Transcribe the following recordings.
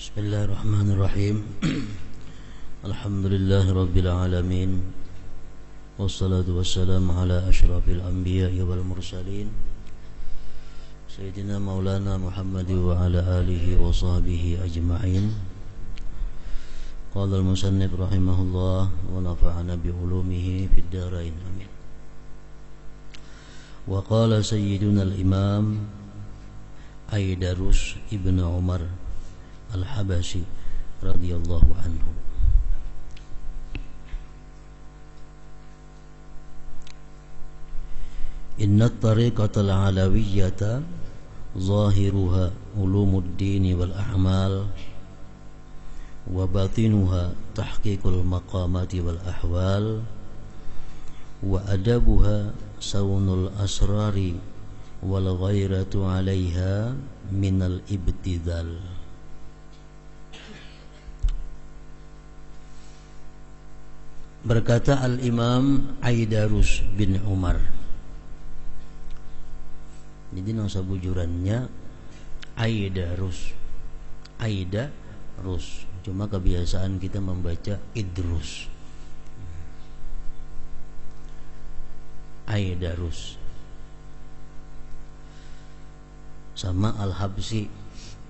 Bismillahirrahmanirrahim. Alhamdulillahi rabbil alamin. Wassalatu wassalamu ala asyrafil anbiya'i wal mursalin Sayyidina maulana Muhammad wa ala alihi wa sahbihi ajma'in. Qala al-musannif rahimahullah wa nafa'ana bi ulumihi fid dharain amin. Wa qala sayyiduna al-imam Aidarus ibn Umar Al-Habashi radhiyallahu anhu. Inna at-tariqatal alawiyyata zahiruha ulumuddin wal a'mal wa batinuha tahqiqul maqamati wal ahwal wa adabuha sawnul asrari wal ghairatu 'alaiha minal ibtidal. Berkata Al-Imam Aidarus bin Umar. Jadi nama bujurannya Aidarus. Aidarus. Cuma kebiasaan kita membaca Idrus. Aidarus. Sama Al-Habsi.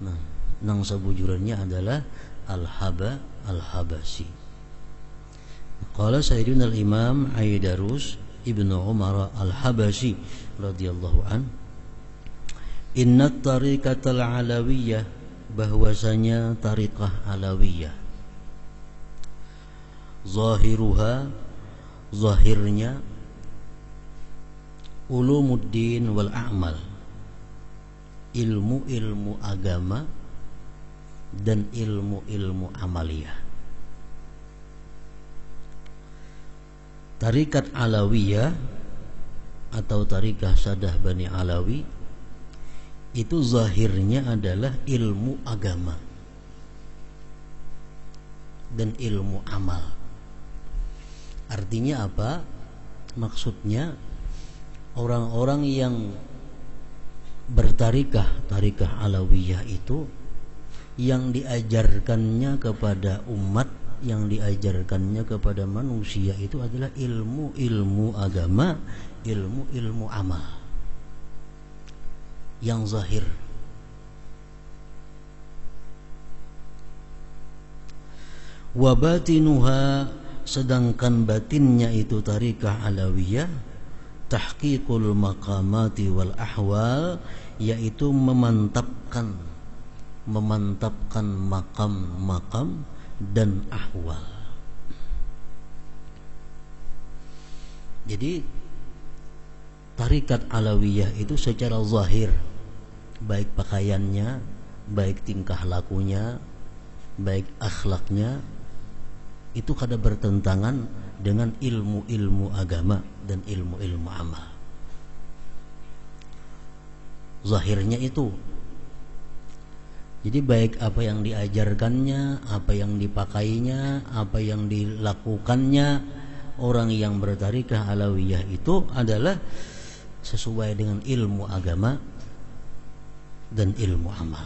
Nah, nang sabujurannya adalah Al-Habasi. Qala Sayyidina al-Imam Aidarus ibnu Umar Al-Habashi radhiyallahu an, inna tariqatal alawiyyah, bahwasanya tariqah alawiyah, zahiruha, zahirnya, ulumuddin wal a'mal, ilmu-ilmu agama dan ilmu-ilmu amaliyah. Tarikat Alawiyah atau tarikah Sadah Bani Alawi itu zahirnya adalah ilmu agama dan ilmu amal. Artinya apa? Maksudnya orang-orang yang bertarikah, tarikah Alawiyah itu yang diajarkannya kepada umat, yang diajarkannya kepada manusia itu adalah ilmu-ilmu agama, ilmu-ilmu amal yang zahir. Wa batinuha, sedangkan batinnya itu tarikah alawiyah, tahqiqul maqamati wal ahwal, yaitu memantapkan makam-makam dan ahwal. Jadi tarikat alawiyah itu secara zahir, baik pakaiannya, baik tingkah lakunya, baik akhlaknya, itu kada bertentangan dengan ilmu-ilmu agama dan ilmu-ilmu amal. Zahirnya itu. Jadi baik apa yang diajarkannya, apa yang dipakainya, apa yang dilakukannya orang yang bertarikah alawiyah itu adalah sesuai dengan ilmu agama dan ilmu amal.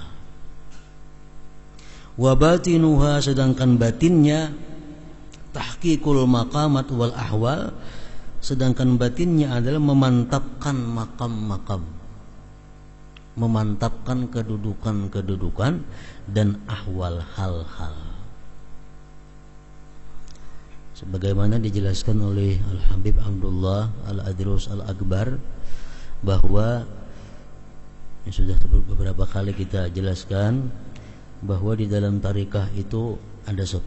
Wa batinuha, sedangkan batinnya, tahqiqul maqamat wal ahwal, sedangkan batinnya adalah memantapkan makam-makam, memantapkan kedudukan-kedudukan dan ahwal hal-hal. Sebagaimana dijelaskan oleh Al-Habib Abdullah Al-Adrus Al-Akbar, bahwa yang sudah beberapa kali kita jelaskan, bahwa di dalam tarikah itu ada 10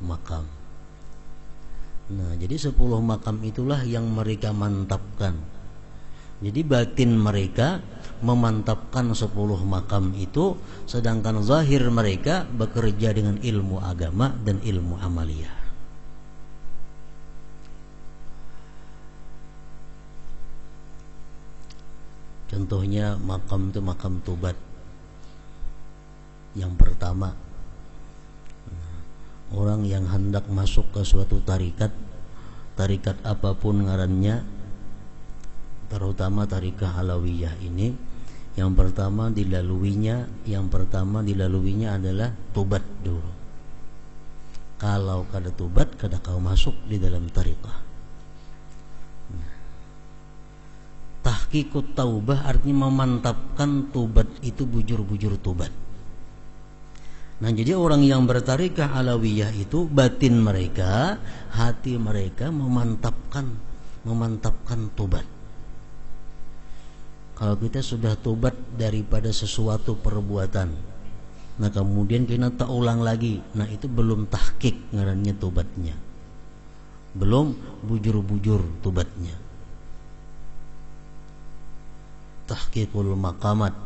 makam. Nah, jadi 10 makam itulah yang mereka mantapkan. Jadi batin mereka memantapkan 10 makam itu, sedangkan zahir mereka bekerja dengan ilmu agama dan ilmu amaliyah. Contohnya makam itu makam tobat yang pertama. Orang yang hendak masuk ke suatu tarikat apapun ngarannya, terutama tarikah alawiyah ini, Yang pertama dilaluinya adalah tobat dulu. Kalau kada tobat, kada kau masuk di dalam tariqah. Tahqiqut taubah artinya memantapkan tobat itu bujur-bujur tobat. Nah, jadi orang yang bertarikah alawiyah itu batin mereka, hati mereka memantapkan tobat. Kalau kita sudah tobat daripada sesuatu perbuatan, nah kemudian kita tak ulang lagi, nah itu belum tahqiq ngarannya tobatnya, belum bujur-bujur tobatnya. Tahqiqul maqamat,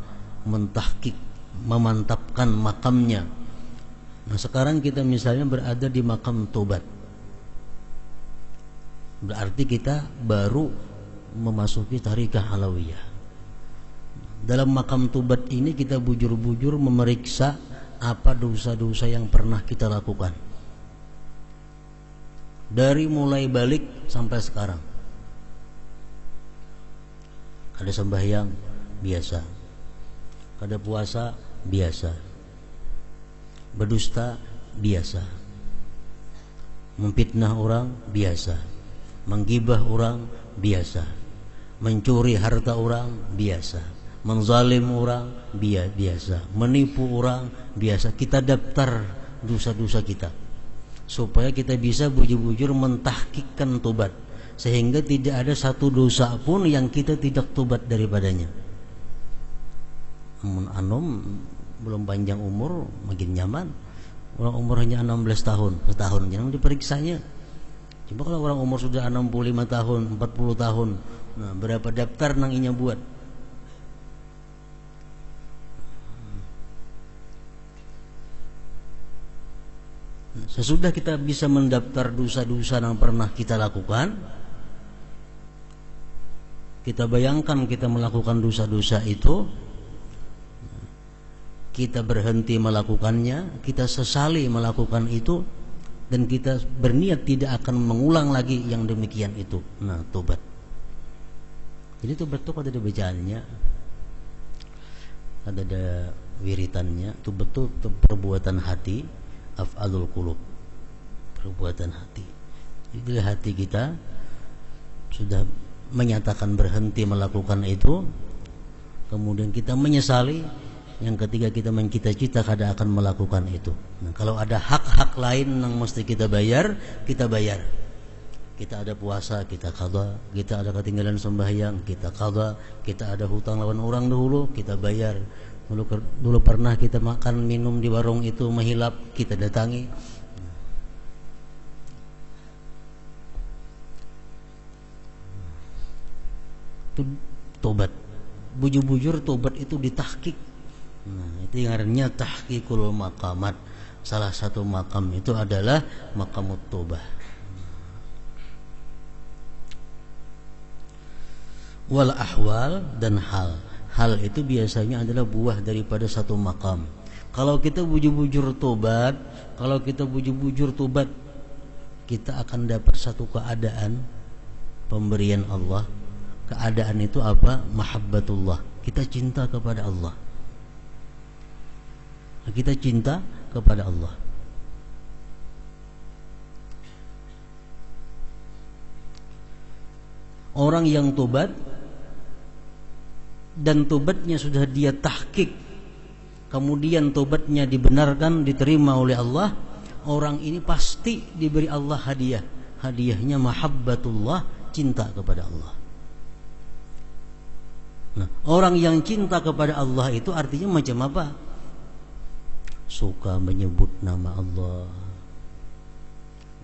mentahqiq, memantapkan makamnya. Nah sekarang kita misalnya berada di makam tobat, berarti kita baru memasuki tarikah alawiyah. Dalam makam tobat ini kita bujur-bujur memeriksa apa dosa-dosa yang pernah kita lakukan, dari mulai balik sampai sekarang. Ada sembahyang biasa, ada puasa biasa, berdusta biasa, memfitnah orang biasa, menggibah orang biasa, mencuri harta orang biasa, menzalim orang biasa, menipu orang biasa. Kita daftar dosa-dosa kita supaya kita bisa bujur-bujur mentahqiqkan tobat, sehingga tidak ada satu dosa pun yang kita tidak tobat daripadanya. Anom belum panjang umur makin nyaman. Orang umur hanya 16 tahun, setahun jangan diperiksanya. Coba kalau orang umur sudah 65 tahun, 40 tahun, nah berapa daftar nang inya buat? Sesudah kita bisa mendaftar dosa-dosa yang pernah kita lakukan, kita bayangkan kita melakukan dosa-dosa itu, kita berhenti melakukannya, kita sesali melakukan itu, dan kita berniat tidak akan mengulang lagi yang demikian itu. Nah, tobat. Jadi tobat itu ada bacaannya, ada wiritannya. Tobat itu perbuatan hati, af'alul qulub, perbuatan hati. Jadi hati kita sudah menyatakan berhenti melakukan itu, kemudian kita menyesali. Yang ketiga, kita mencita-cita kada akan melakukan itu. Nah, kalau ada hak-hak lain yang mesti kita bayar, kita bayar. Kita ada puasa, kita qadha. Kita ada ketinggalan sembahyang, kita qadha. Kita ada hutang lawan orang dahulu, kita bayar. Dulu pernah kita makan minum di warung itu menghilap, kita datangi. Itu tobat. Bujur-bujur tobat itu ditahqiq. Nah, itu yang artinya tahqiqul maqamat. Salah satu makam itu adalah maqamut taubah. Wal ahwal, dan hal. Hal itu biasanya adalah buah daripada satu makam. Kalau kita bujur-bujur tobat, kita akan dapat satu keadaan pemberian Allah. Keadaan itu apa? Mahabbatullah. Kita cinta kepada Allah. Kita cinta kepada Allah. Orang yang tobat dan tobatnya sudah dia tahqiq, kemudian tobatnya dibenarkan, diterima oleh Allah, orang ini pasti diberi Allah hadiah. Hadiahnya mahabbatullah, cinta kepada Allah. Nah, orang yang cinta kepada Allah itu artinya macam apa? Suka menyebut nama Allah.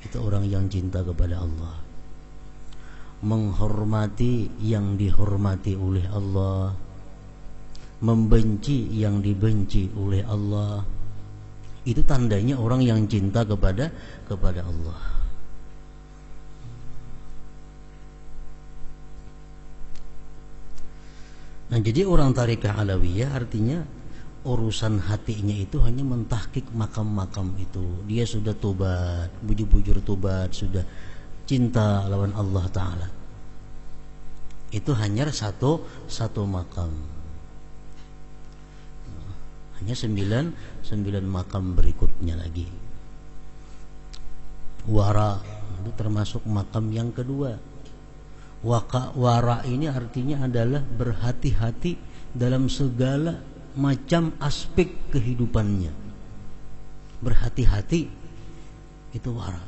Itu orang yang cinta kepada Allah. Menghormati yang dihormati oleh Allah, membenci yang dibenci oleh Allah. Itu tandanya orang yang cinta kepada Allah. Nah, jadi orang tarikah alawiyah artinya urusan hatinya itu hanya mentahqiq makam-makam itu. Dia sudah tobat, bujur-bujur tobat, sudah cinta lawan Allah Ta'ala. Itu hanya satu makam. Hanya 9 makam berikutnya lagi. Wara itu termasuk makam yang kedua. Wara ini artinya adalah berhati-hati dalam segala macam aspek kehidupannya. Berhati-hati itu wara.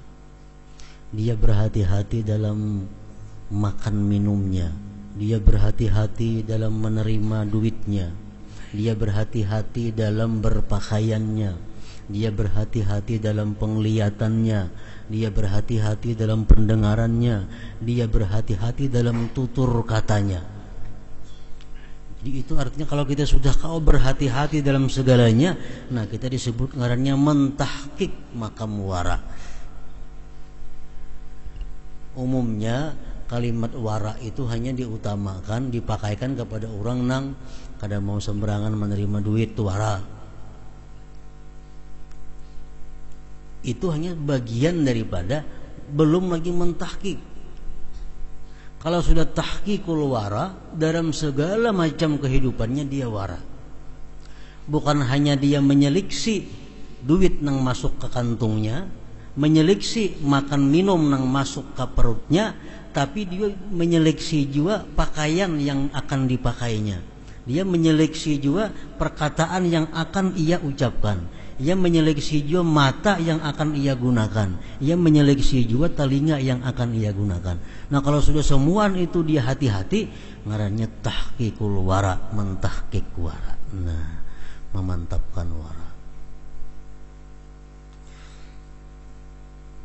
Dia berhati-hati dalam makan minumnya, dia berhati-hati dalam menerima duitnya, dia berhati-hati dalam berpakaiannya, dia berhati-hati dalam penglihatannya, dia berhati-hati dalam pendengarannya, dia berhati-hati dalam tutur katanya. Jadi itu artinya kalau kita sudah berhati-hati dalam segalanya, nah kita disebut ngarannya mentahqiq makam wara. Umumnya kalimat wara itu hanya diutamakan, dipakaikan kepada orang nang kada mau sembarangan menerima duit tu wara. Itu hanya bagian daripada, belum lagi mentahqiq. Kalau sudah tahqiqul wara, dalam segala macam kehidupannya dia wara. Bukan hanya dia menyeliksi duit nang masuk ke kantungnya, menyeleksi makan minum nang masuk ke perutnya, tapi dia menyeleksi juga pakaian yang akan dipakainya. Dia menyeleksi juga perkataan yang akan ia ucapkan. Ia menyeleksi juga mata yang akan ia gunakan. Ia menyeleksi juga telinga yang akan ia gunakan. Nah kalau sudah semua itu dia hati-hati, ngarannya tahqiqul wara, mentahqiq wara. Nah, memantapkan wara.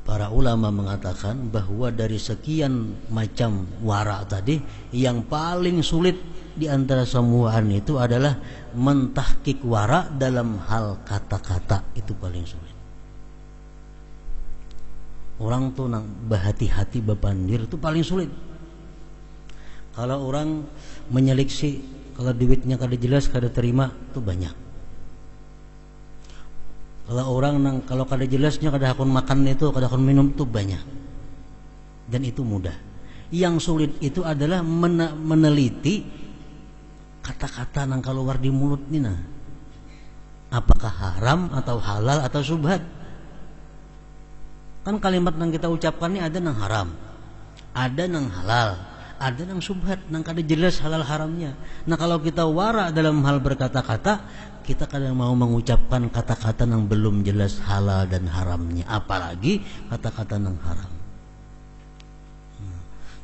Para ulama mengatakan bahwa dari sekian macam wara tadi, yang paling sulit di antara semuaan itu adalah mentahqiq wara dalam hal kata-kata. Itu paling sulit. Orang tuh nang berhati-hati bepandir itu paling sulit. Kalau orang menyeleksi, kalau duitnya kada jelas, kada terima, itu banyak. Kalau orang nang kalau kada jelasnya, kada hakun makan itu, kada hakun minum itu banyak. Dan itu mudah. Yang sulit itu adalah meneliti kata-kata nang keluar di mulut ni nah. Apakah haram atau halal atau subhat? Kan kalimat nang kita ucapkan ni ada nang haram, ada nang halal, ada nang subhat, nang kada jelas halal haramnya. Nah kalau kita wara dalam hal berkata-kata, kita kadang mau mengucapkan kata-kata yang belum jelas halal dan haramnya, apalagi kata-kata yang haram.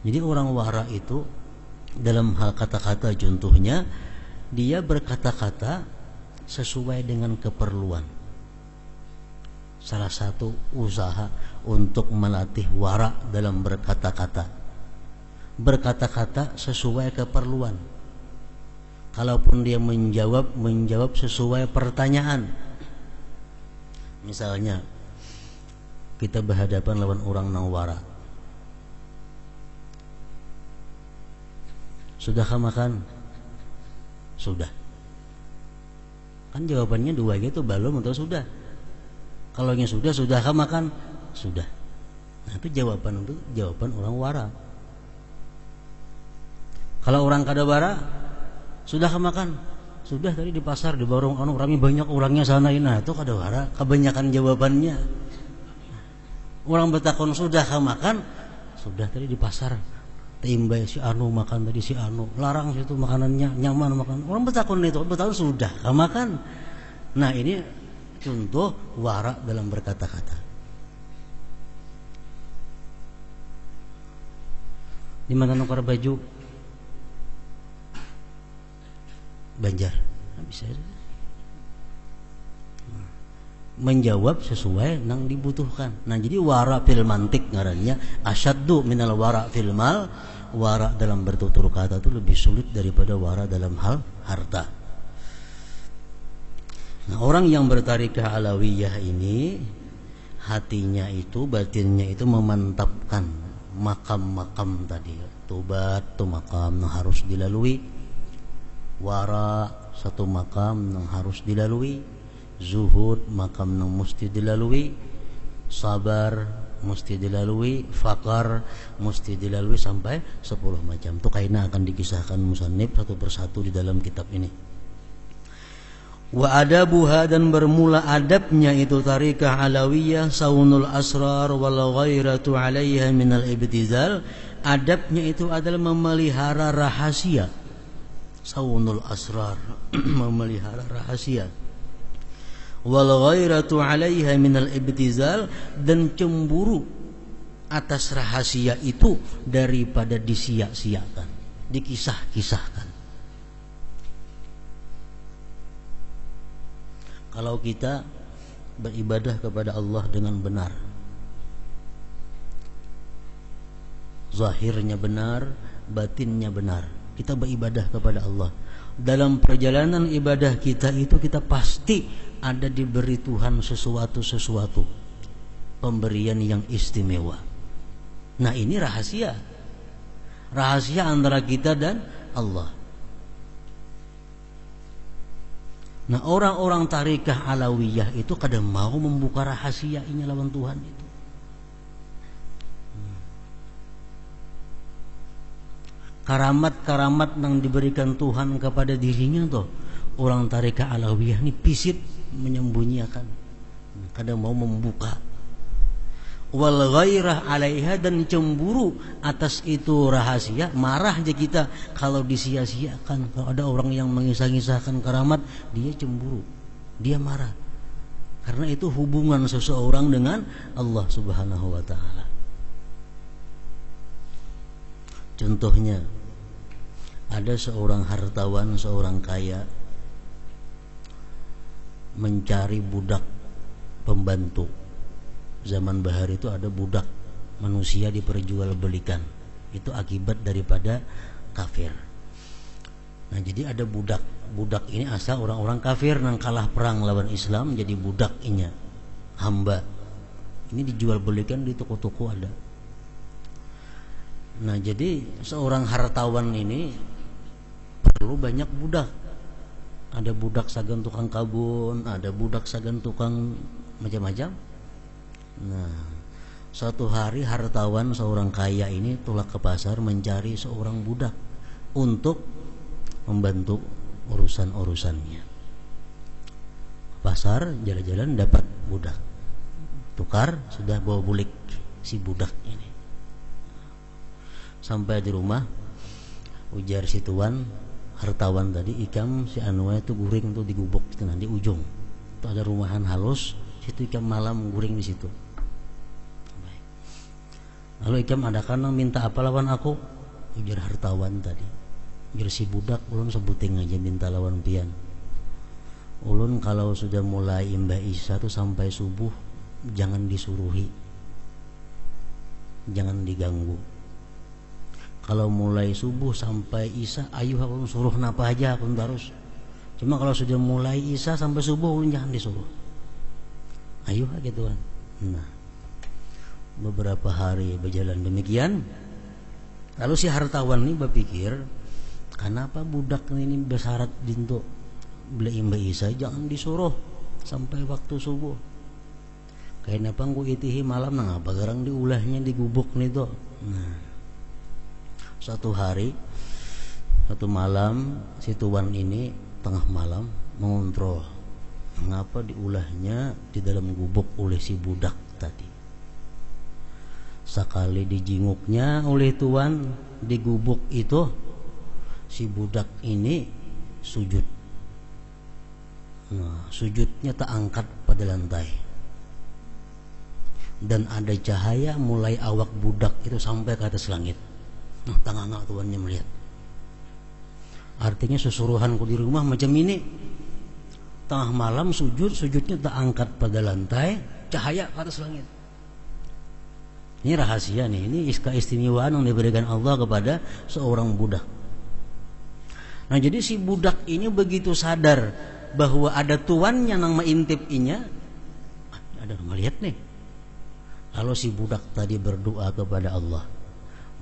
Jadi orang wara itu dalam hal kata-kata, contohnya dia berkata-kata sesuai dengan keperluan. Salah satu usaha untuk melatih wara dalam berkata-kata, berkata-kata sesuai keperluan. Kalaupun dia menjawab sesuai pertanyaan. Misalnya kita berhadapan lawan orang nawara, sudahkah makan? Sudah. Kan jawabannya dua gitu, belum atau sudah. Kalau yang sudah, sudahkah makan? Sudah. Nah itu jawaban orang wara. Kalau orang kada wara, sudahkah makan? Sudah, tadi di pasar, di warung rame banyak orangnya sana ini. Nah itu kada wara, kebanyakan jawabannya. Orang bertakon sudahkah makan? Sudah, tadi di pasar. Timbai si anu makan tadi, si anu larang situ makanannya, nyaman makan. Orang bertakon itu, bertakon sudahkah makan? Nah ini contoh wara dalam berkata-kata. Di mana nukar baju Banjar, bisa menjawab sesuai nang dibutuhkan. Nah jadi wara fil mantik ngarannya asyaddu minal wara fil mal. Wara dalam bertutur kata itu lebih sulit daripada wara dalam hal harta. Nah orang yang bertarikah alawiyah ini, hatinya itu, batinnya itu memantapkan makam-makam tadi. Tobat tu makam yang harus dilalui, wara satu makam yang harus dilalui, zuhud makam yang mesti dilalui, sabar mesti dilalui, fakar mesti dilalui, sampai 10 macam. Itu kaina akan dikisahkan musannif satu persatu di dalam kitab ini. Wa adabuha, dan bermula adabnya itu tarikah alawiyah saunul asrar wal ghairatu 'alaiha minal ibtizal. Adabnya itu adalah memelihara rahasia. Saunul asrar memelihara rahasia. Wal ghairatu 'alaiha minal ibtizal, dan cemburu atas rahasia itu daripada disia-siakan, dikisah-kisahkan. Kalau kita beribadah kepada Allah dengan benar, zahirnya benar, batinnya benar, kita beribadah kepada Allah. Dalam perjalanan ibadah kita itu kita pasti ada diberi Tuhan sesuatu pemberian yang istimewa. Nah, ini rahasia antara kita dan Allah. Nah, orang-orang tarikah alawiyah itu kadang mau membuka rahasia ini lawan Tuhan itu. Karamat-karamat yang diberikan Tuhan kepada dirinya tuh, orang tarikah alawiyah ini pisit menyembunyikan, kadang mau membuka. Wal ghairah 'alaiha, dan cemburu atas itu rahasia. Marah aja kita kalau disia-siakan. Kalau ada orang yang mengisah-ngisahkan karamat, dia cemburu, dia marah, karena itu hubungan seseorang dengan Allah Subhanahu wa ta'ala. Contohnya, ada seorang hartawan, seorang kaya mencari budak pembantu. Zaman bahar itu ada budak manusia diperjualbelikan. Itu akibat daripada kafir. Nah, jadi ada budak ini asal orang-orang kafir nang kalah perang lawan Islam, jadi budaknya hamba. Ini dijual-belikan di toko-toko ada. Nah, jadi seorang hartawan ini perlu banyak budak. Ada budak sagan tukang kabun, ada budak sagan tukang macam-macam. Nah, suatu hari hartawan seorang kaya ini tulak ke pasar mencari seorang budak untuk membantu urusan-urusannya. Pasar, jalan-jalan dapat budak, tukar, sudah bawa bulik si budak ini. Sampai di rumah, ujar si tuan hartawan tadi, ikam si Anwar itu guring tuh di gubuk itu nanti ujung. Itu ada rumahan halus, situ ikam malam guring di situ. Lalu ikam ada karena minta apa lawan aku? Ujar hartawan tadi. Ujar si budak, ulun sebuting aja minta lawan pian. Ulun kalau sudah mulai imbah isya tuh sampai subuh jangan disuruhi, jangan diganggu. Kalau mulai subuh sampai isya, ayuh aku suruh napa aja aku terus. Cuma kalau sudah mulai isya sampai subuh ulun jangan disuruh. Ayuh gitu kan. Nah, beberapa hari berjalan demikian. Lalu si hartawan ini berpikir, kenapa budak ini bersyarat dinto beli imbah isya jangan disuruh sampai waktu subuh. Kenapa ku itihi malam nang apa garang diulahnya di gubuk nih tuh. Nah, suatu hari, suatu malam, si tuan ini tengah malam mengontrol mengapa diulahnya di dalam gubuk oleh si budak tadi. Sekali dijinguknya oleh tuan di gubuk itu, si budak ini sujud. Nah, sujudnya tak angkat pada lantai. Dan ada cahaya mulai awak budak itu sampai ke atas langit. Nah, tengah-tengah tuannya melihat. Artinya susuruhanku di rumah macam ini. Tengah malam sujudnya tak angkat pada lantai, cahaya ke atas langit. Ini rahasia nih, ini keistimewaan yang diberikan Allah kepada seorang budak. Nah, jadi si budak ini begitu sadar bahwa ada tuannya yang mengintip inya, ada melihat nih. Lalu si budak tadi berdoa kepada Allah.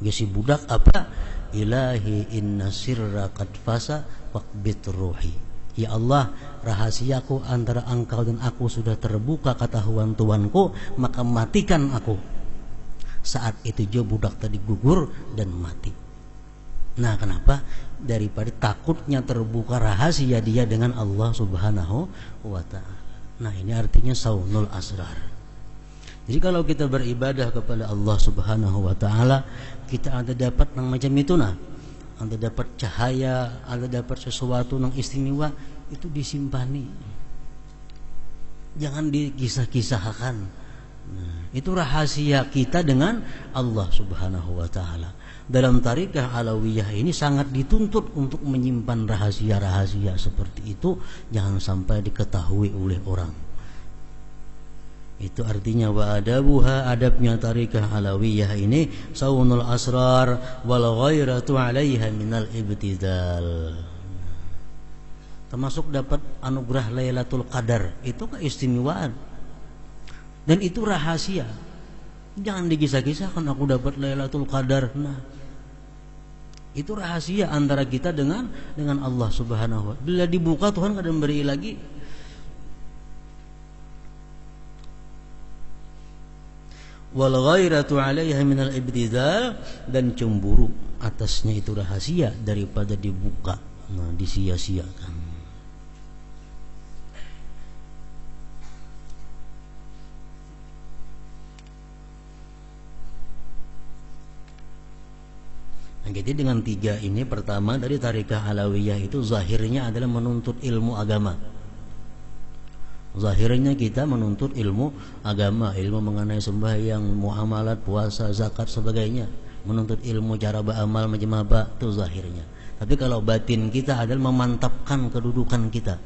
Ya, si budak apa? Ilahi inna sirra qad fasa faqbit ruhi. Ya Allah, rahasiaku antara engkau dan aku sudah terbuka, kata Tuanku, maka matikan aku. Saat itu juga budak tadi gugur dan mati. Nah, kenapa? Daripada takutnya terbuka rahasia dia dengan Allah Subhanahu wa ta'ala. Nah, ini artinya saunul asrar. Jadi kalau kita beribadah kepada Allah Subhanahu wa ta'ala, kita ada dapat yang macam itu nah. Anda dapat cahaya, Anda dapat sesuatu yang istimewa, itu disimpani. Jangan dikisah-kisahkan. Nah, itu rahasia kita dengan Allah Subhanahu wa ta'ala. Dalam tarikah alawiyah ini sangat dituntut untuk menyimpan rahasia-rahasia seperti itu, jangan sampai diketahui oleh orang. Itu artinya wa adabuha, adabnya tarikah alawiyah ini saunul asrar wal ghairatu 'alaiha minal ibtidal. Termasuk dapat anugerah Lailatul Qadar, itu keistimewaan. Dan itu rahasia. Jangan dikisah-kisahkan aku dapat Lailatul Qadar. Nah, itu rahasia antara kita dengan Allah Subhanahu wa ta'ala. Bila dibuka Tuhan kadang beri lagi. Wal ghairatu 'alaiha minal ibtidal, dan cemburu atasnya itu rahasia daripada dibuka. Nah, disia-siakan. Jadi dengan tiga ini, pertama dari tarikah alawiyah itu zahirnya adalah menuntut ilmu agama. Zahirnya kita menuntut ilmu agama, ilmu mengenai sembahyang, muamalat, puasa, zakat, sebagainya. Menuntut ilmu cara beramal macam apa, itu zahirnya. Tapi kalau batin kita adalah memantapkan kedudukan kita.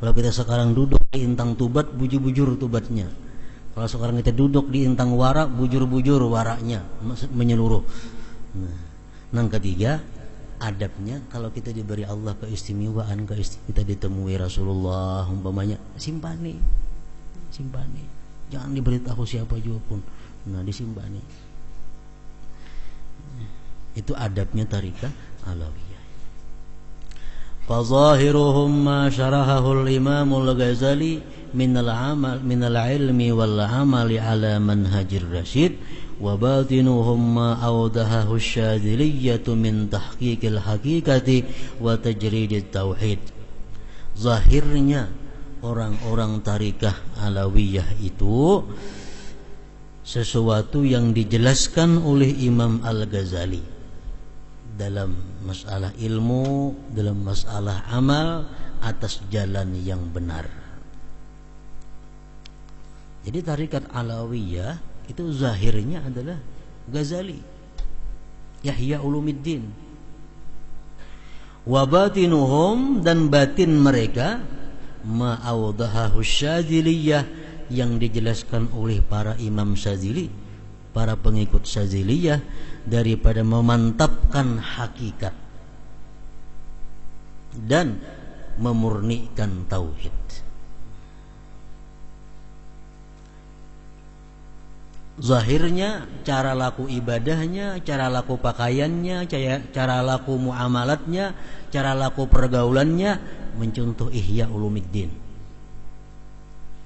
Kalau kita sekarang duduk di intang tubat, bujur-bujur tubatnya. Kalau sekarang kita duduk di intang wara, bujur-bujur waraknya, menyeluruh. Yang ketiga, adabnya kalau kita diberi Allah keistimewaan, kita ditemui Rasulullah umpamanya, simpani. Jangan diberitahu siapa juga pun. Nah, disimpani. Itu adabnya tarikah alawiyah. Fazahiruhum ma syarahahu al-Imam al-Ghazali min al-ilmi wal amali ala manhajir rasyid. وباطنهم ما أوضحه الشاذلية من تحقيق الحقيقة وتجريد التوحيد. Zahirnya orang-orang tarikah alawiyah itu sesuatu yang dijelaskan oleh Imam Al-Ghazali dalam masalah ilmu, dalam masalah amal atas jalan yang benar. Jadi tarikat alawiyah itu zahirnya adalah Ghazali, Yahya Ulumuddin. Wa batinuhum, dan batin mereka ma awdahahu Syadziliyah, yang dijelaskan oleh para imam Syadzili, para pengikut Syadziliyah, daripada memantapkan hakikat dan memurnikan tauhid. Zahirnya cara laku ibadahnya, cara laku pakaiannya, cara laku muamalatnya, cara laku pergaulannya mencontoh Ihya Ulumuddin.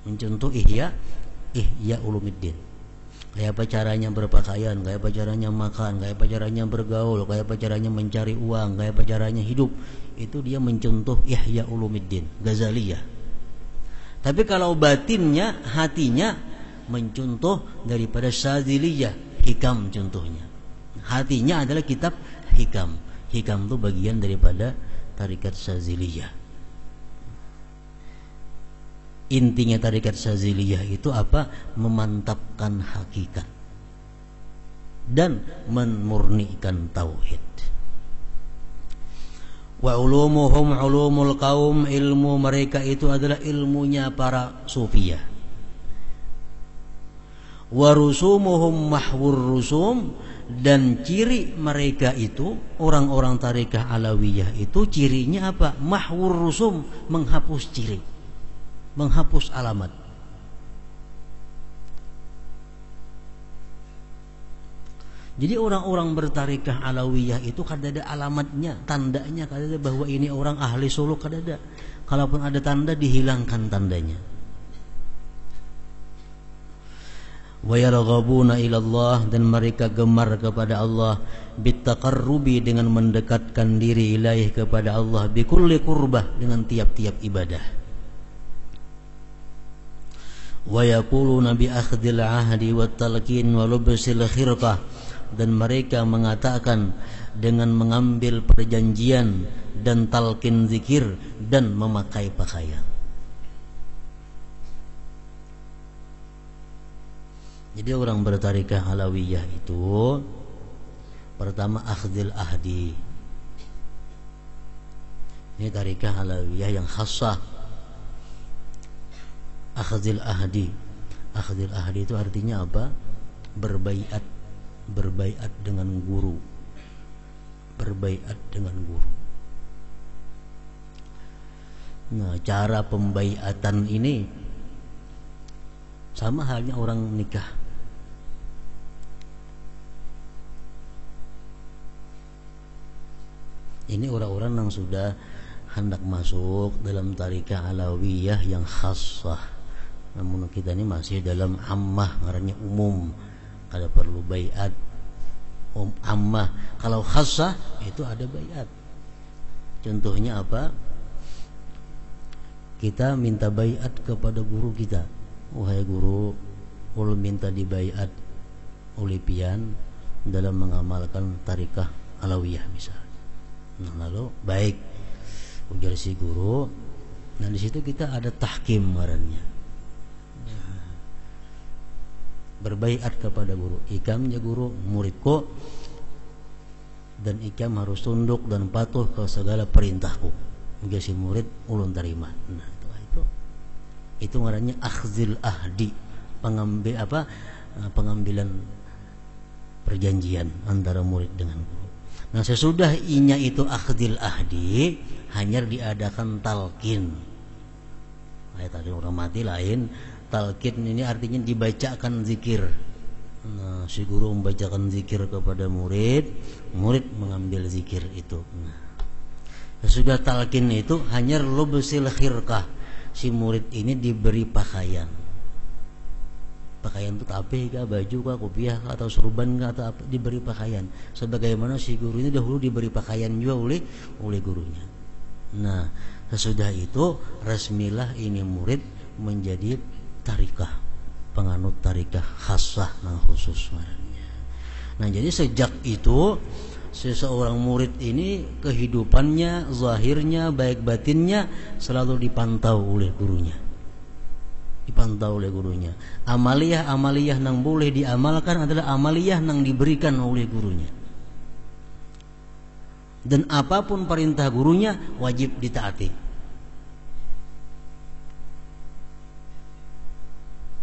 Mencontoh Ihya Ulumuddin. Kayak apa caranya berpakaian, kayak apa caranya makan, kayak apa caranya bergaul, kayak apa caranya mencari uang, kayak apa caranya hidup. Itu dia mencontoh Ihya Ulumuddin, Ghazaliyah. Tapi kalau batinnya, hatinya mencontoh daripada Syadziliyah, hikam contohnya. Hatinya adalah kitab hikam. Hikam itu bagian daripada tarikat Syadziliyah. Intinya tarikat Syadziliyah itu apa? Memantapkan hakikat dan memurnikan tauhid. Wa ulumuhum ulumul qaum, ilmu mereka itu adalah ilmunya para sufiyah. Warusumuhum mahwur rusum, dan ciri mereka itu orang-orang tarikah alawiyah itu cirinya apa? Mahwur rusum, menghapus ciri, menghapus alamat. Jadi orang-orang bertarikah alawiyah itu kadada alamatnya, tandanya kadada bahwa ini orang ahli suluk, kadada. Kalaupun ada tanda, dihilangkan tandanya. wa yarghabuna ilallah, dan mereka gemar kepada Allah, bitaqarrubi, dengan mendekatkan diri ilaih kepada Allah, bikulli qurbah, dengan tiap-tiap ibadah. Wa yaquluna bi akhdil ahdi wat talqin wa lubsil khirqah, dan mereka mengatakan dengan mengambil perjanjian dan talqin zikir dan memakai pakaian. Jadi orang bertarikah alawiyah itu pertama akhdil ahdi. Ini tarikah alawiyah yang khassah. Akhdil ahdi. Akhdil ahdi itu artinya apa? Berbaiat. Berbaiat dengan guru. Berbaiat dengan guru. Nah, cara pembaiatan ini sama halnya orang nikah. Ini orang-orang yang sudah hendak masuk dalam tarikah alawiyah yang khassah. Namun kita ini masih dalam ammah, ngarannya umum. Kada perlu baiat. Ammah. Kalau khassah itu ada baiat. Contohnya apa? Kita minta baiat kepada guru kita. Wahai guru, ulun minta dibaiat oleh pian dalam mengamalkan tarikah alawiyah misalnya. Nah, lalu baik ujar si guru. Nah, di situ kita ada tahkim ngarannya. Berbaiat kepada guru. Ikamnya guru, muridku, dan ikam harus tunduk dan patuh ke segala perintahku. Ujar si murid, ulun terima. Nah, itu ngarannya akhdil ahdi, pengambilan perjanjian antara murid dengan guru. Nah, sesudah inya itu akhdil ahdi, hanya diadakan talqin. Tadi orang mati lain. Talqin ini artinya dibacakan zikir. Nah, si guru membacakan zikir kepada murid, murid mengambil zikir itu. Nah, sesudah talqin itu hanya lubsil khirqah, si murid ini diberi pakaian. Pakaian itu tape kah, baju kah, kopiah kah, atau surban kah, atau apa, diberi pakaian. Sebagaimana si guru ini dahulu diberi pakaian juga oleh gurunya. Nah, sesudah itu resmilah ini murid menjadi tarikah, penganut tarikah khassah yang khusus. Nah, jadi sejak itu seseorang murid ini kehidupannya, zahirnya, baik batinnya selalu dipantau oleh gurunya. Dipantau oleh gurunya. Amaliyah yang boleh diamalkan adalah amaliyah yang diberikan oleh gurunya. Dan apapun perintah gurunya wajib ditaati.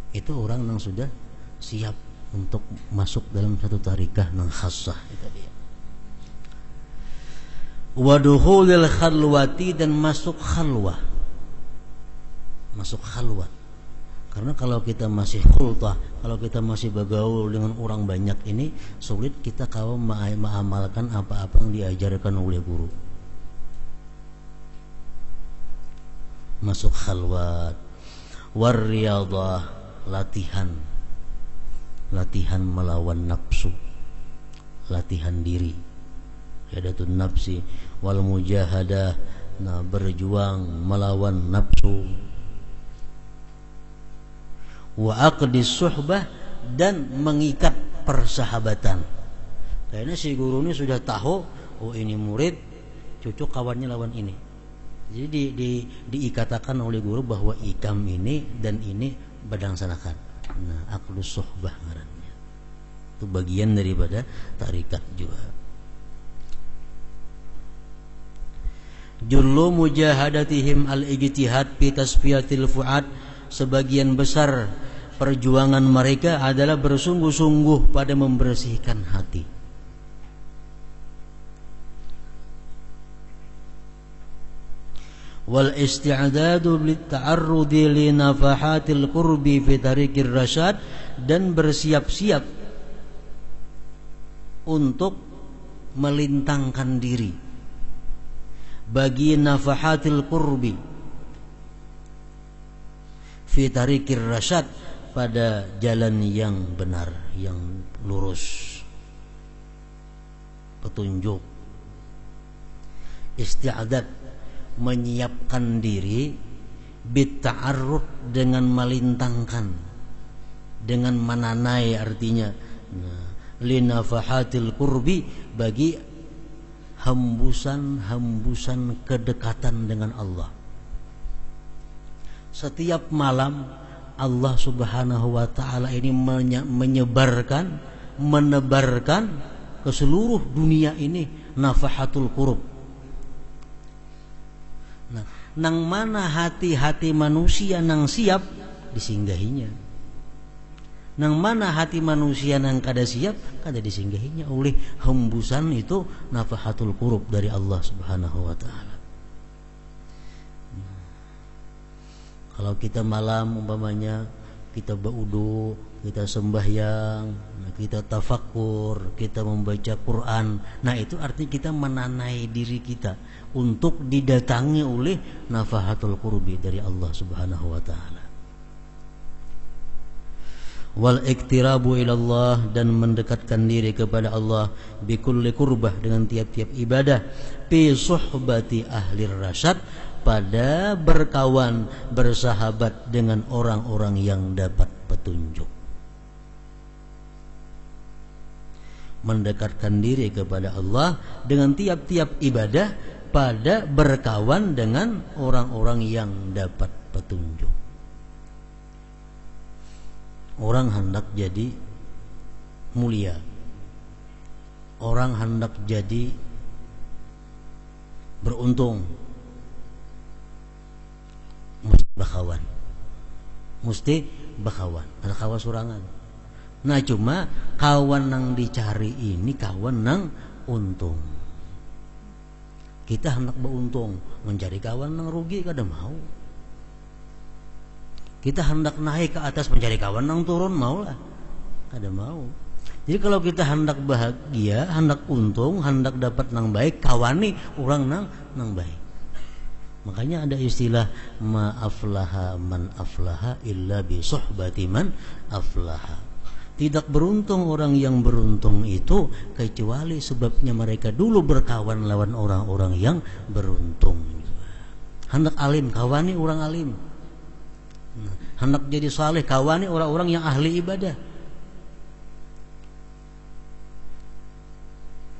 Itu orang yang sudah siap untuk masuk dalam satu tarikah yang khassah. Itu dia. Waduhulil khalwati, dan masuk khalwah. Masuk khalwat. Karena kalau kita masih khultah, kalau kita masih bergaul dengan orang banyak ini, sulit kita kalau mengamalkan apa-apa yang diajarkan oleh guru. Masuk khalwat. Warriyadah, latihan melawan nafsu, latihan diri. Hadatun nafsi wal mujahadah, nah, berjuang melawan nafsu. Wa aqdis suhbah, dan mengikat persahabatan. Karena si guru ini sudah tahu, oh ini murid cocok kawannya lawan ini. Jadi diikatakan oleh guru bahwa ikam ini dan ini berdangsanakan. Nah, aqdus suhbah ngarannya. Itu bagian daripada tarikat juga. Jullu mujahadatihim al-ijtihad fi tasfiyatil fuad, sebagian besar perjuangan mereka adalah bersungguh-sungguh pada membersihkan hati. Wal isti'dadu lit-ta'arrudi li nafahatil qurbi fi tariqir rasyad, dan bersiap-siap untuk melintangkan diri bagi nafahatil qurbi fi tariqir rasyad, pada jalan yang benar, yang lurus, petunjuk. Isti'adad, menyiapkan diri, bitta'arrud, dengan melintangkan, dengan menanai, artinya linafahatil qurbi, bagi hembusan-hembusan kedekatan dengan Allah. Setiap malam Allah Subhanahu wa ta'ala ini menyebarkan, menebarkan ke seluruh dunia ini nafahatul qurub. Nah, nang mana hati-hati manusia nang siap disinggahinya. Nang mana hati manusia nang kada siap kada disinggahinya oleh hembusan itu nafahatul qurub dari Allah Subhanahu wa ta'ala. Kalau kita malam umpamanya kita berwudu, kita sembahyang, kita tafakur, kita membaca Quran, nah itu artinya kita menanai diri kita untuk didatangi oleh nafahatul qurbi dari Allah Subhanahu wa ta'ala. Wal iktirabu ilallah, dan mendekatkan diri kepada Allah bikulli qurbah, dengan tiap-tiap ibadah, fi suhbati ahli rasyad, pada berkawan, bersahabat dengan orang-orang yang dapat petunjuk. Mendekatkan diri kepada Allah dengan tiap-tiap ibadah, pada berkawan dengan orang-orang yang dapat petunjuk. Orang hendak jadi mulia, orang hendak jadi beruntung, mesti bakawan, ada kawan surangan. Nah cuma kawan nang dicari ini kawan nang untung. Kita hendak beruntung, mencari kawan nang rugi kada mau. Kita hendak naik ke atas, mencari kawan nang turun, maulah kada mau. Jadi kalau kita hendak bahagia, hendak untung, hendak dapat nang baik, kawani orang nang baik. Makanya ada istilah ma aflaha man aflaha illa bi suhbati man aflaha. Tidak beruntung orang yang beruntung itu kecuali sebabnya mereka dulu berkawan lawan orang-orang yang beruntung. Hendak alim, kawani orang alim. Hendak jadi saleh, kawani orang-orang yang ahli ibadah.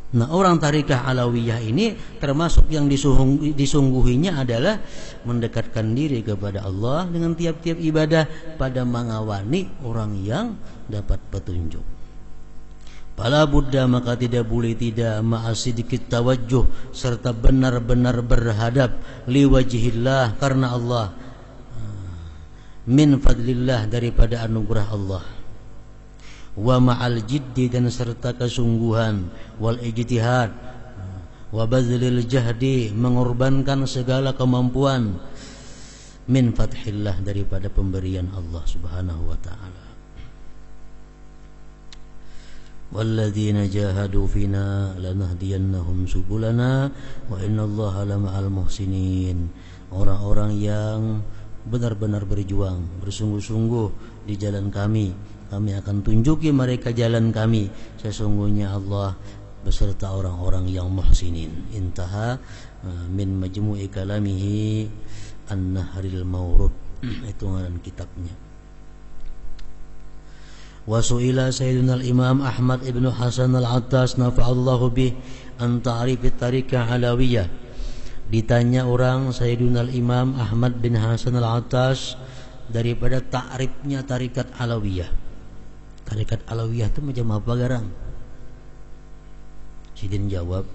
Nah, orang tarikah alawiyah ini termasuk yang disungguhinya adalah mendekatkan diri kepada Allah dengan tiap-tiap ibadah, pada mengawani orang yang dapat petunjuk. Fala budda, maka tidak boleh tidak, ma'asidikit tawajjuh, serta benar-benar berhadap liwajhillah, karena Allah, min fadlillah, daripada anugerah Allah, wa ma'al jiddi, dan serta kesungguhan, wal ijtihad, wa bazlil jahdi, mengorbankan segala kemampuan, min fathillah, daripada pemberian Allah Subhanahu wa ta'ala. Walladzina jahadu fina lanahdiyannahum subulana wa innallaha lama'al muhsinin. Orang-orang yang benar-benar berjuang, bersungguh-sungguh di jalan kami, kami akan tunjuki mereka jalan kami. Sesungguhnya Allah beserta orang-orang yang muhsinin. Intaha min majmu'i kalamihi An-Nahril Mawrud. Itu ngaran kitabnya. Wa su'ila Sayyidina al-Imam Ahmad ibn Hasan al-Attas nafa'allahu bih an ta'rifit tariqah alawiyah. Ditanya orang Sayyidina al-Imam Ahmad bin Hasan al-Attas daripada ta'rifnya tarikat alawiyah. Tarikat alawiyah itu macam apa garang? Sidin jawab,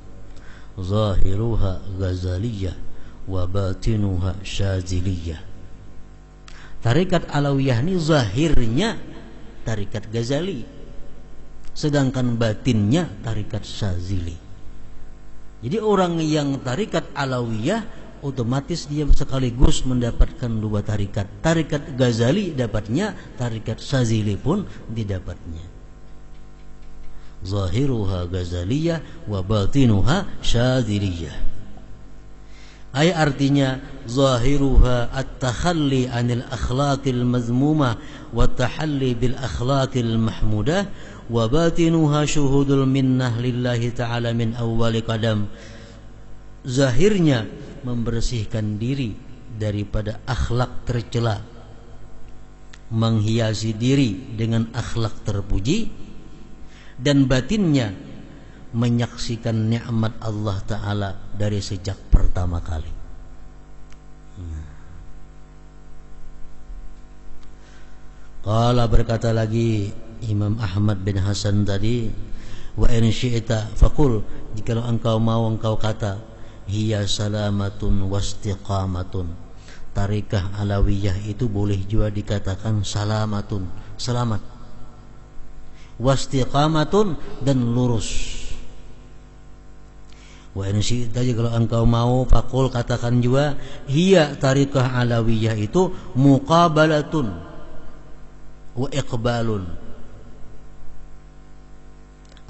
zahiruha ghazaliyah wa batinuha syaziliyah. Tarikat alawiyah ini zahirnya tarikat Ghazali, sedangkan batinnya tarikat Syazili. Jadi orang yang tarikat alawiyah otomatis dia sekaligus mendapatkan dua tarikat. Tarikat Ghazali dapatnya, tarikat Syazili pun didapatnya. Zahiruha Ghazaliyah wa batinuha Syaziliyah. Ay artinya zahiruha at-takhalli 'anil akhlaqil mazmumah wa tahalli bil akhlaqil mahmudah wa batinuha syuhudul minnah lillahi ta'ala min awwali qadam. Zahirnya membersihkan diri daripada akhlak tercela, menghiasi diri dengan akhlak terpuji, dan batinnya menyaksikan nikmat Allah Ta'ala dari sejak pertama kali. Qala berkata lagi Imam Ahmad bin Hasan tadi, wa in syi'ta faqul, jikalau engkau mau engkau kata, hiya salamatun wastiqamatun. Tarikah alawiyah itu boleh juga dikatakan salamatun, selamat, wastiqamatun, dan lurus. Wa in syi'ta, kalau engkau mau, faqul, katakan juga, hiya tarikah alawiyah itu muqabalatun wa iqbalun.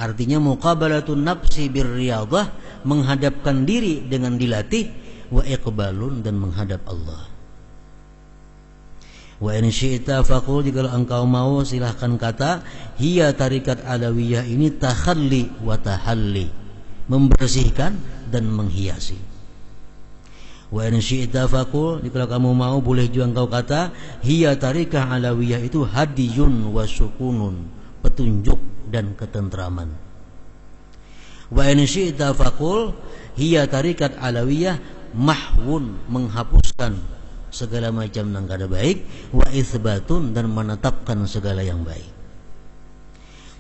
Artinya muqabalatun nafsi birriyadhah, menghadapkan diri dengan dilatih, wa iqbalun, dan menghadap Allah. Wa in syi'ta faqul, jika engkau mau silahkan kata, hiya tarikat alawiyah ini takhalli wa tahalli, membersihkan dan menghiasi. Wa in syi'ta faqul, jika kamu mau boleh juga engkau kata, hiya tarikah alawiyah itu hadiyun wa sukunun, petunjuk dan ketentraman. Wa in syi'ta faqul, hiya tarikat alawiyah mahwun, menghapuskan segala macam yang kada baik, wa itsbatun, dan menetapkan segala yang baik.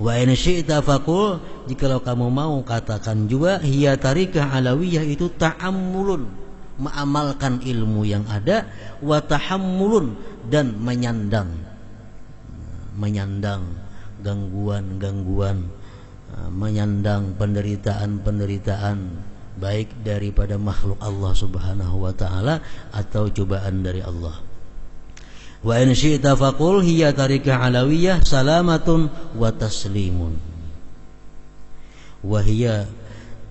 Wa in syi'ta faqul, jikalau kamu mau katakan juga, hiya tarikah alawiyah itu ta'ammulun, mengamalkan ilmu yang ada, wa tahammulun, dan menyandang gangguan-gangguan, menyandang penderitaan-penderitaan, baik daripada makhluk Allah Subhanahu wa ta'ala atau cobaan dari Allah. Wa in syi'ta faqul, hiya tarikah alawiyah salamatun wa taslimun. Wa hiya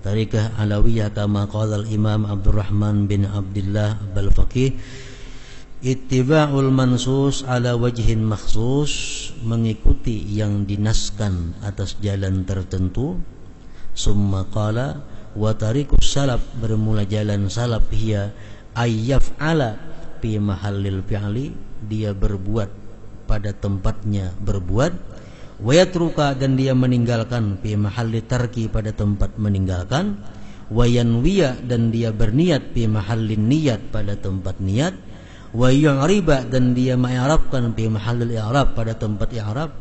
tarikah alawiyah kama qala al-Imam Abdurrahman bin Abdullah al-Faqih, ittiba'ul mansus ala wajhin makhsus, mengikuti yang dinaskan atas jalan tertentu. Summa qala, wa tarikus salaf, bermula jalan salaf, hiya ayyaf'ala fi mahallil fi'li, dia berbuat pada tempatnya berbuat, wa yatruka, dan dia meninggalkan, fi mahalli tarki, pada tempat meninggalkan, wa yanwiya, dan dia berniat, fi mahallin niyat, pada tempat niat, wa yu'riba, dan dia ma'arabkan, fi mahallil i'rab, pada tempat i'rab.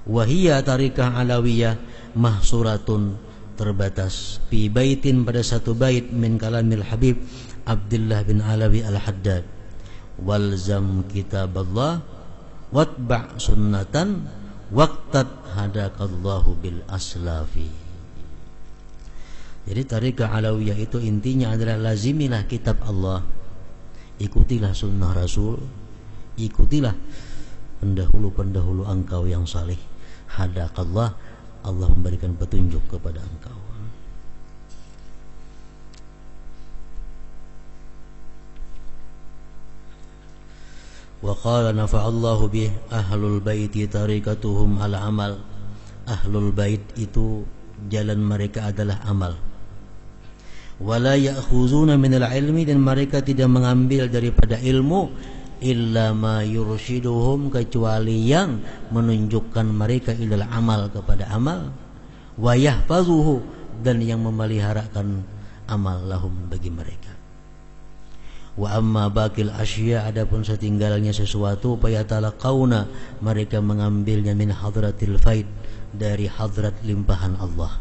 Wa hiya tarikah alawiyah mahsuratun, terbatas, fi baitin, pada satu bait, min kalamil Habib Abdullah bin Alawi al-Haddad, walzam kitaballah watba' sunnatan waqtat hadakallahu bil aslafi. Jadi tarikah alawiyah itu intinya adalah lazimilah kitab Allah, ikutilah sunnah Rasul, ikutilah pendahulu-pendahulu engkau yang saleh. Hadakallah, Allah memberikan petunjuk kepada engkau. Wa qala nafa'allahu bih ahlul baiti tarikatuhum al-amal. Ahlul bait itu jalan mereka adalah amal. Wala ya'khuzuna minal ilmi, dan mereka tidak mengambil daripada ilmu, illa ma yurshiduhum, kecuali yang menunjukkan mereka ilal amal, kepada amal, wa yahfazuhu, dan yang memeliharakan amal lahum, bagi mereka. Wa amma baqil asya, adapun setinggalnya sesuatu, fayatalaqauna, mereka mengambilnya min hadratil faid, dari hadrat limpahan Allah.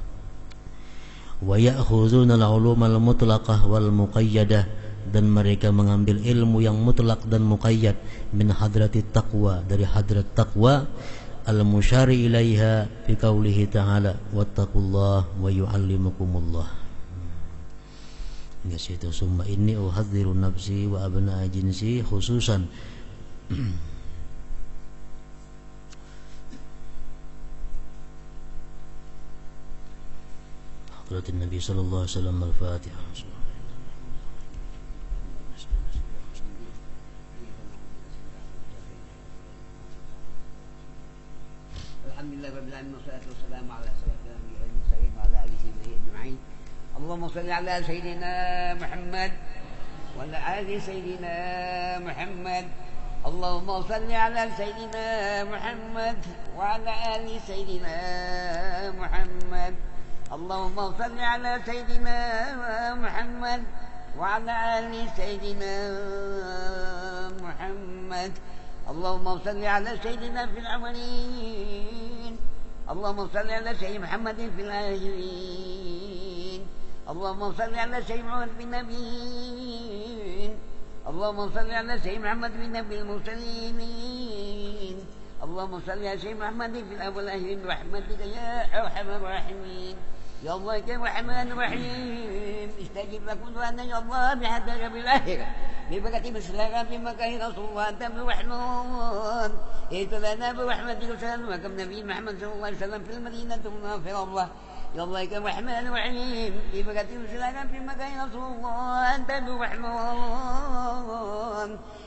Wa ya'khuzuna al-ulum al-mutlaqah wal muqayyadah, dan mereka mengambil ilmu yang mutlak dan muqayyad, min hadratit taqwa, dari hadrat taqwa, al-musyari ilaiha fi qaulihi ta'ala wattaqullah wa yu'allimukumullah. Hingga situ, summa inni uhadziru nafsi wa abna'a jinsi khususan. Hadratin Nabi sallallahu alaihi wasallam. Al-Fatihah. لله رب العالمين والصلاة والسلام على أشرف الأنبياء والمرسلين وعلى آله وصحبه أجمعين. اللهم صل على سيدنا محمد وعلى آل سيدنا محمد. اللهم صل على سيدنا محمد وعلى آل سيدنا محمد. اللهم صل على سيدنا محمد وعلى آل سيدنا محمد. اللهم صل على سيدنا في الأولين. اللهم صل على سيدنا محمد في الآخرين. اللهم صل على سيدنا محمد في النبيين. اللهم صل على سيدنا محمد في النبي المرسلين. اللهم صل على سيدنا محمد في الأولين برحمتك يا أرحم الراحمين. يا الله يا رحمن الرحيم استجب لكم أن يا الله بحدك بالآخرة ببركة مسلمة بمكان رسول الله أنت بالرحمن اهتدنا برحمتك وسلامك النبي محمد صلى الله عليه وسلم في المدينة المنورة الله. يا الله يا رحمن الرحيم ببركة مسلمة بمكان رسول الله أنت بالرحمن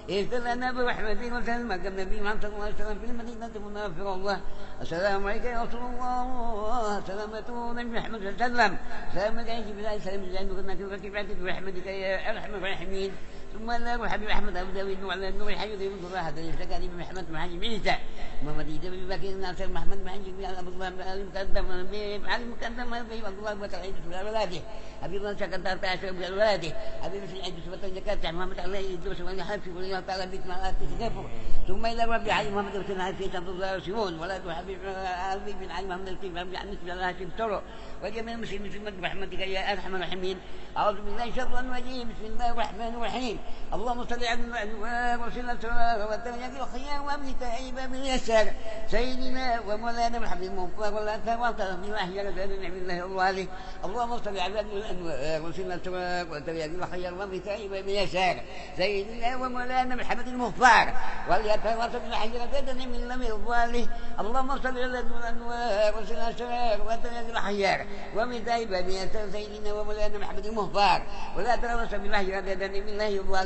اهتدنا برحمتك وسلامك النبي محمد صلى الله عليه وسلم في المدينة المنورة الله. السلام عليك يا رسول الله سلامة نبي محمد صلى الله عليه وسلم سلامك يا جبريل سلام الله وكنا تبعت برحمتك يا أرحم الراحمين. ثم الله وحبيب أحمد أبو داود وعلى النور الحي ذي من الله هذا يشتكى لي بمحمد محمد عيسى محمد يجب ببكر الناس محمد محمد على أبو الله المقدم على المقدم أبي الله بكر عيد سبحان ولاده أبي الله سكن تحت عشر ولاده أبي مسلم عيد سبحان زكاة محمد الله يدوس وأنا حافظ ولله تعالى بك ما أتجفه. ثم إلى ربي علي محمد رسول الله في تنظر الله رسول ولا تحبيب قلبي بن علي محمد الطيب ربي عن نسبة الله تبتره وجميع المسلمين سمت برحمتك يا أرحم الراحمين. أعوذ بالله شر الرجيم بسم الله الرحمن الرحيم. اللهم صل على الأنوار وسل الأسرار والدرجات والخيار وابن تائب بن يسار سيدنا ومولانا محمد المغفر والأثار والطرف وأحياء زاد نعم الله الوالي. اللهم صل على الأنوار وسل الأسرار والدرجات والخيار وابن تائب بن يسار سيدنا ومولانا محمد المغفر والأثار والطرف وأحياء زاد نعم الله الوالي. اللهم صل على الأنوار وسل الأسرار والدرجات والخيار وابن تائب بن يسار سيدنا ومولانا محمد المغفر والأثار والطرف وأحياء زاد نعم الله الوالي.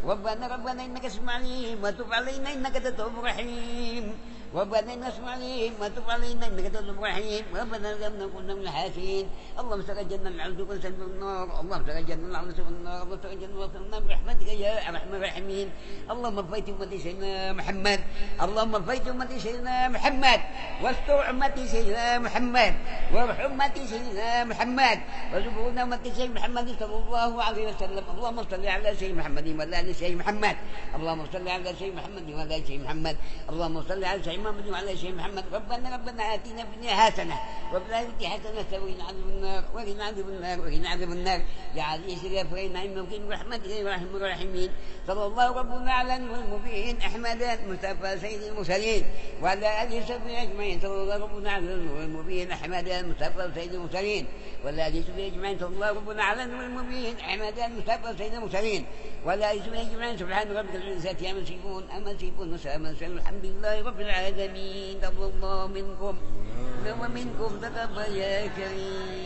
ربنا إنك اسمع عليم وتب علينا إنك تواب رحيم. ربنا إنك اسمع عليم وتب علينا إنك تواب رحيم. ربنا ظلمنا كنا من الحاسين. اللهم سجدنا العبد كن سلم النار. اللهم سجدنا العبد سلم النار. اللهم سجدنا وصلنا برحمتك يا أرحم الراحمين. اللهم فيت أمتي سيدنا محمد. اللهم فيت أمتي سيدنا محمد واستر أمتي سيدنا محمد وارحم أمتي سيدنا محمد وزبرنا أمتي سيدنا محمد صلى الله عليه وسلم. اللهم صل على سيدنا محمد وعلى آل سيدنا محمد. اللهم صل على سيدنا محمد وعلى آل سيدنا محمد. اللهم صل على سيدنا محمد وعلى آل سيدنا محمد. ربنا آتنا في الدنيا حسنة وفي الآخرة حسنة وقنا عذاب النار وقنا عذاب النار وقنا عذاب النار. يا عزيز يا فرين نعم ممكن برحمتك يا أرحم الراحمين. صلى الله ربنا على النور المبين أحمد مصطفى سيد المرسلين وعلى آله وصحبه أجمعين. صلى الله ربنا على النور المبين أحمد مصطفى سيد المرسلين وعلى آله وصحبه أجمعين. صلى الله ربنا على النور المبين أحمد مصطفى سيد المرسلين ولا يسمع أجمعين. سبحان ربك العزة عما يصفون أما يصفون وسلام الحمد لله رب العالمين. تقبل الله منكم ومنكم تقبل يا كريم.